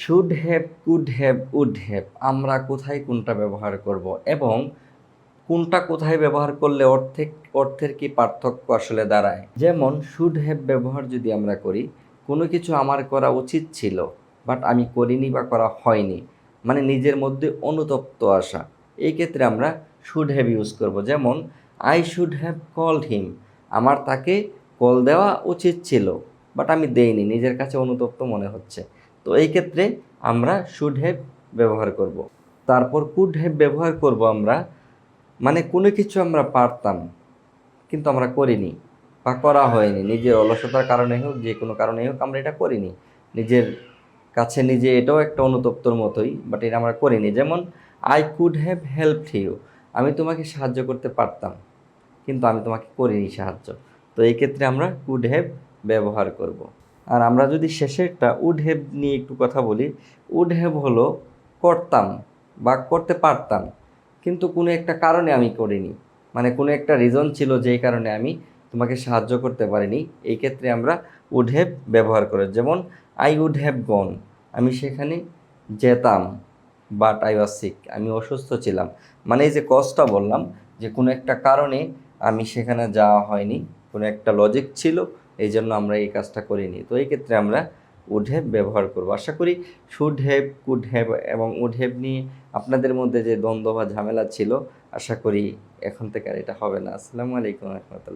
Should have, could have, would have আমরা কোথায় কোনটা ব্যবহার করব এবং কোনটা কোথায় ব্যবহার করলে অর্থের কি পার্থক্য আসলে দাঁড়ায়। যেমন শুড হ্যাভ ব্যবহার যদি আমরা করি, কোনো কিছু আমার করা উচিত ছিল বাট আমি করিনি বা করা হয়নি, মানে নিজের মধ্যে অনুতপ্ত আসা, এই ক্ষেত্রে আমরা শুড হ্যাভ ইউজ করব। যেমন আই শুড হ্যাভ কলড হিম, আমার তাকে কল দেওয়া উচিত ছিল বাট আমি দেইনি, নিজের কাছে অনুতপ্ত মনে হচ্ছে। তো এই ক্ষেত্রে আমরা শুড হ্যাভ ব্যবহার করব। তারপর কুড হ্যাভ ব্যবহার করব আমরা, মানে কোনো কিছু আমরা পারতাম কিন্তু আমরা করিনি বা করা হয়নি, নিজের অলসতার কারণে হোক, যে কোনো কারণে হোক আমরা এটা করিনি, নিজের কাছে নিজে, এটাও একটা অনুতপ্তর মতোই, বাট এটা আমরা করিনি। যেমন I could have helped you, আমি তোমাকে সাহায্য করতে পারতাম কিন্তু আমি তোমাকে করিনি সাহায্য। তো এই ক্ষেত্রে আমরা কুড হ্যাভ ব্যবহার করব। আর আমরা যদি শেষেরটা উড হ্যাভ নিয়ে একটু কথা বলি, উড হ্যাভ হলো করতাম বা করতে পারতাম কিন্তু কোনো একটা কারণে আমি করিনি, মানে কোনো একটা রিজন ছিল যেই কারণে আমি তোমাকে সাহায্য করতে পারিনি, এই ক্ষেত্রে আমরা উড হ্যাভ ব্যবহার করি। যেমন আই উড হ্যাভ গন, আমি সেখানে যেতাম বাট আই ওয়াজ সিক, আমি অসুস্থ ছিলাম, মানে এই যে কজটা বললাম যে কোনো একটা কারণে আমি সেখানে যাওয়া হয়নি, কোনো একটা লজিক ছিল, এই জন্য আমরা এই কাজটা করিনি। তো এই ক্ষেত্রে আমরা উড হ্যাভ ব্যবহার করব। আশা করি শুড হ্যাভ, কুড হ্যাভ এবং উড হ্যাভ নিয়ে আপনাদের মধ্যে যে দ্বন্দ্ব বা ঝামেলা ছিল, আশা করি এখন থেকে আর এটা হবে না। আসসালামু আলাইকুম রহমতুল্লাহ।